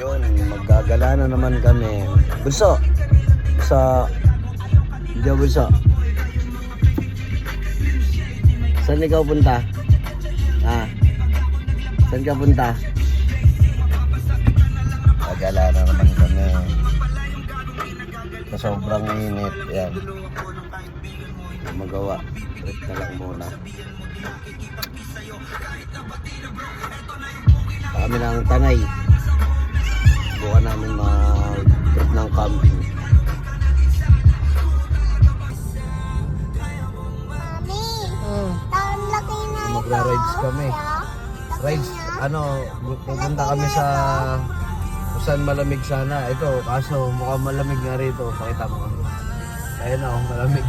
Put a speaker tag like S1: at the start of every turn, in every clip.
S1: Yun, maggagala na naman kami. Bunso! Bunso! Saan ikaw punta? Saan ka punta? Gagala na naman kami. Sa sobrang init. Yan. Magawa. Trip na lang muna. Kami ng Tanay. Bukan namin mag-trip ng camping. Magra-rides kami. Rides, pupunta kami sa kung saan malamig sana. Ito, kaso mukhang malamig nga rito. Pakita mo. Ayun o, malamig.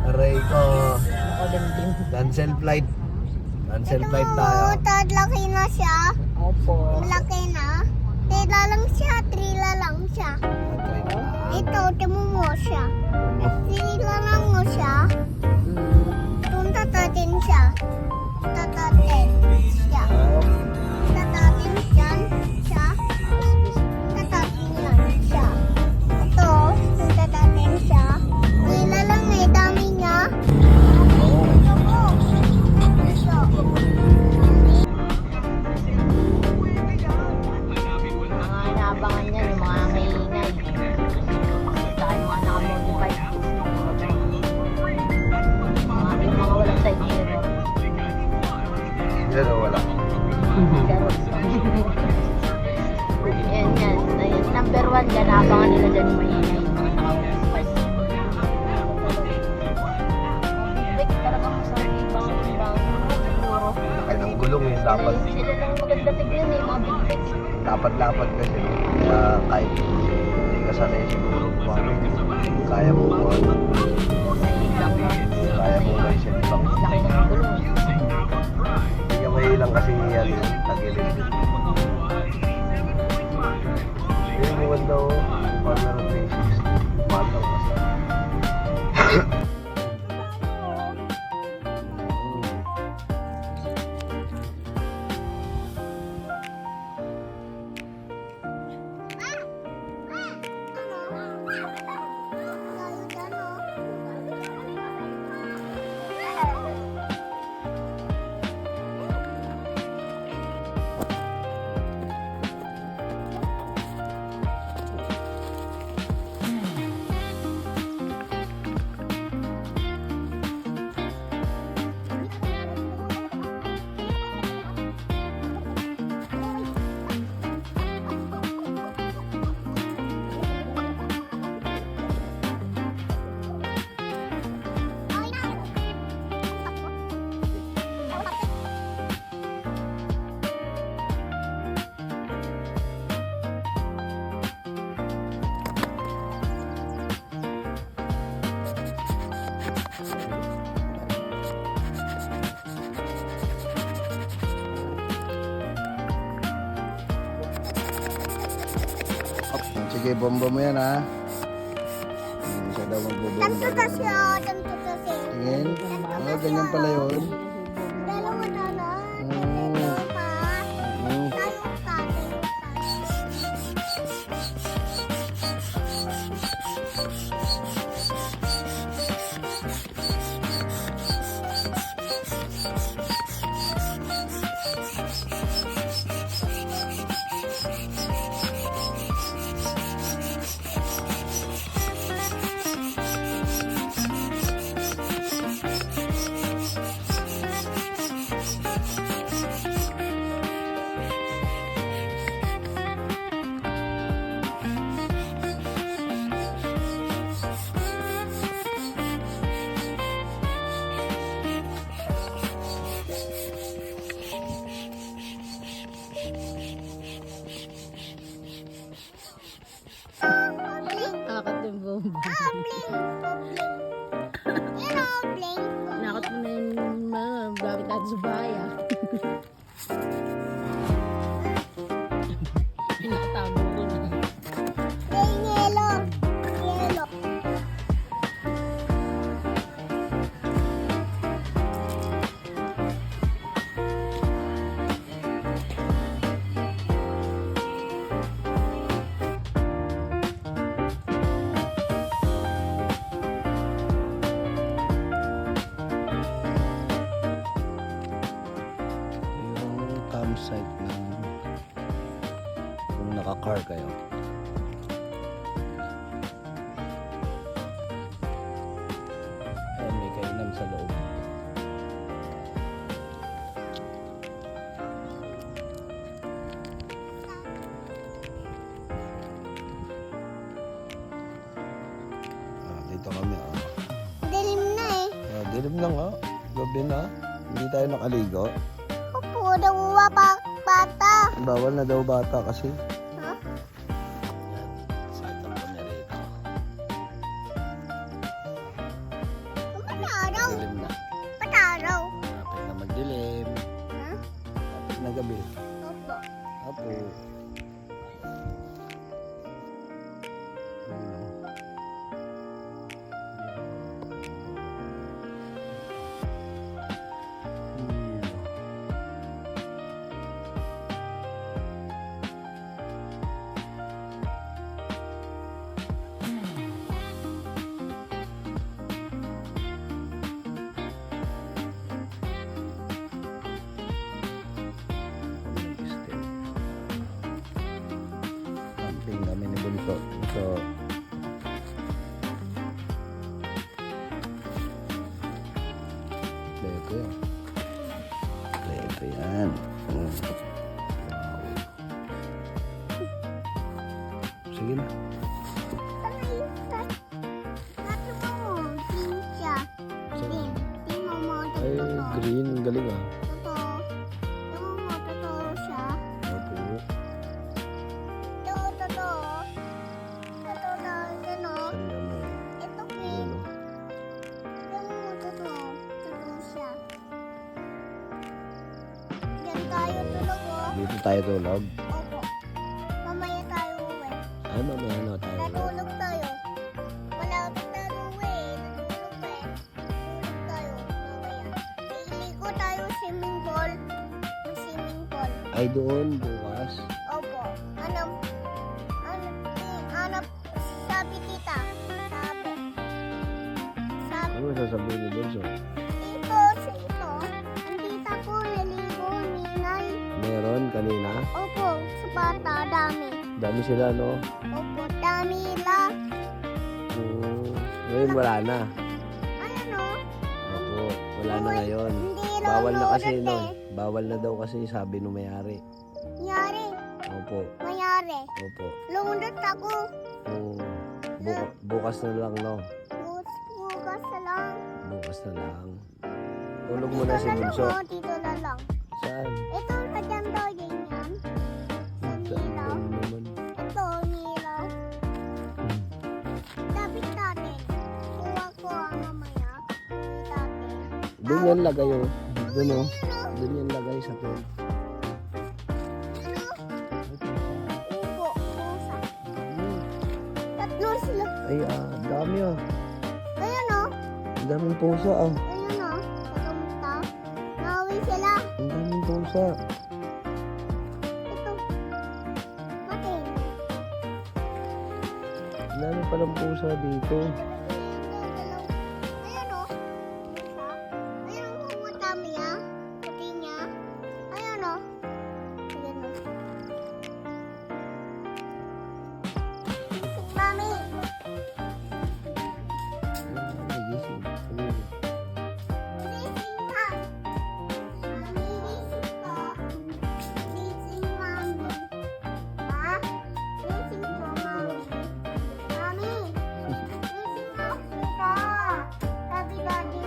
S1: Aray ko. Cancel flight. Cancel flight tayo.
S2: Laki na siya.
S3: Opo.
S2: Malaki na. Tila lang siya. Trila lang siya. Ito, timo mo siya. Trila lang mo siya. Tatatin siya. Tatatin siya. Tatatin dyan siya. Tatatin lang siya. Ito, tatatin siya. Trila lang eh, dami niya.
S3: Mga inaabangan niya, yung mga maingay. Saka yung mga nakamodify. Yung mga walang side mirror.
S1: Yan o, wala.
S3: Yan. Ayun, number 1 dyan, naabangan nila dyan yung maingay. Mga nakamodify. Like, talagang sa ibang siguro.
S1: Ay, ang gulong eh. Dapat,
S3: Sila lang maganda tignan eh, mga big bikes.
S1: dapat kasi. Kaya kahit hindi ka sanay siguro kumamit. Kaya mo kaya mo guys yung ibang.
S3: Laki ng gulong.
S1: Hindi ka mahilang kasi yan. Tagilid. Yung mga daw, partner of basics. Mataw kasi. Sige, bomba mo yan ha. Siya daw magbobomba.
S2: Tanto siya.
S1: Tingin. Ganyan pala yun.
S2: Dalawa na lang.
S1: Mm.
S2: Dalawa.
S1: Mm.
S2: Tayo tayo.
S3: Nakakot yung bomba.
S2: Bling. Bling. Bling.
S3: Nakakot mo na yung mga gamit natin sa bahay ah. Nakatamo ko na.
S2: Yellow. Yellow.
S1: Naka-car kayo. Ayan, may kainan sa loob. Dito kami.
S2: Dilim na eh.
S1: Dilim na nga. Gabi na. Hindi tayo nakaligo.
S2: Opo, daw bata.
S1: Bawal na daw bata kasi.
S2: Ha?
S1: Yan. Setup kami rito.
S2: Pataraw.
S1: Dilim na.
S2: Pataraw.
S1: Kapit na magdilim.
S2: Ha?
S1: Kapit na gabi.
S2: Opo.
S1: Apo. Camping kami ni Bunso. So, ito yan. Ito yan. Wow. Sige na. Ay, green. Ang galing ah. Opo. Saan naman? Ayun, oh. Dito tayo tulog.
S2: Opo. Mamaya tayo uwi.
S1: Ay, mamaya na tayo.
S2: Natulog tayo. Malapit na uwi. Natulog tayo. Natulog tayo. Mamaya. Iligo tayo swimming pool. Swimming pool.
S1: Ay, doon bukas.
S2: Opo. Ano, sabi tita. Sabi.
S1: Ano sasabihin ni Bunso?
S2: Ito, ang tita ko naligo, ninay.
S1: Meron kanina.
S2: Opo, sa bata, dami.
S1: Dami sila, no?
S2: Opo, dami lang.
S1: Ngayon wala na.
S2: Ano?
S1: Opo, wala na ngayon.
S2: Hindi
S1: Bawal na kasi,
S2: lulunod
S1: no?
S2: eh.
S1: Bawal na daw kasi sabi nung may-ari.
S2: Mayari.
S1: Opo,
S2: Mayari.
S1: opo.
S2: Lumundot ako.
S1: Oo. Bukas na lang, no?
S2: Bukas na lang.
S1: Bukas na lang. Tulog muna si Bunso.
S2: Dito na lang.
S1: Saan?
S2: Ito, kanyang daw yan.
S1: Saan naman?
S2: Ito, nilaw. Dapat natin. Kuha ko ang mamaya. Dapat.
S1: Doon yan lagay, oh. Doon, oh. Doon yan lagay sa tent.
S2: Ubo, pusa. Tatlo sila.
S1: Ay, dami, ah.
S2: Ayun o.
S1: Ang daming pusa, ah.
S2: Ayun o. Kamusta? Nauwi sila.
S1: Ang daming pusa.
S2: Ito. Matin.
S1: Ang dami palang pusa dito.
S2: Ayun o. Pusa. Ayun o. Matami ah. Puti niya. Ayun o. Ayun o. Isip mami.
S1: Nagising.
S2: Gising ka. Mami, gising ko. Gising mami. Ha? Gising ko mami. Mami. Gising ako ka. Sabi daddy.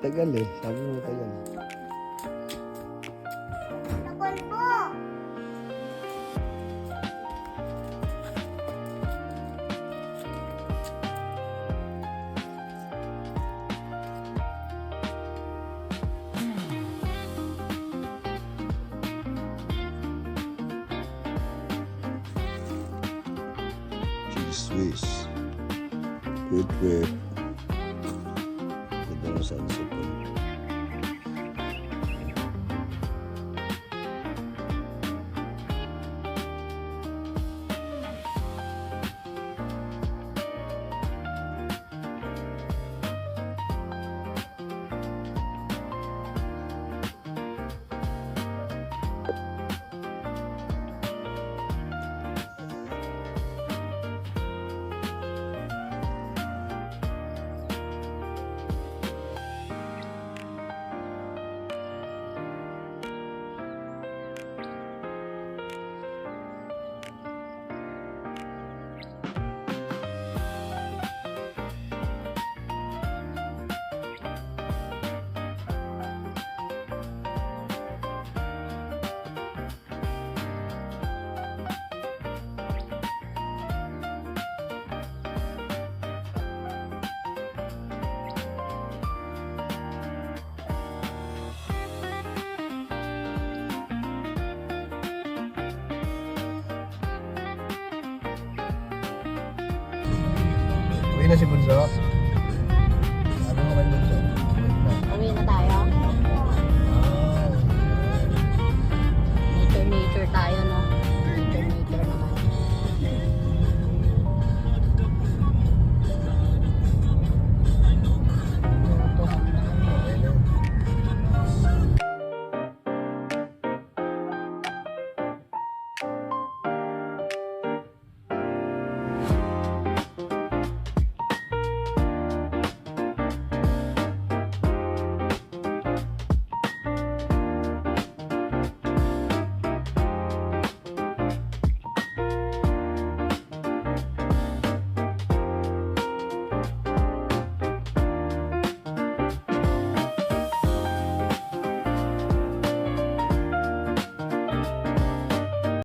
S1: Tagal eh. Sabi mo tagal.
S2: Nakulbo.
S1: Cheese Swiss. Good trip. Ganda ng sunset ko. na si Bunso.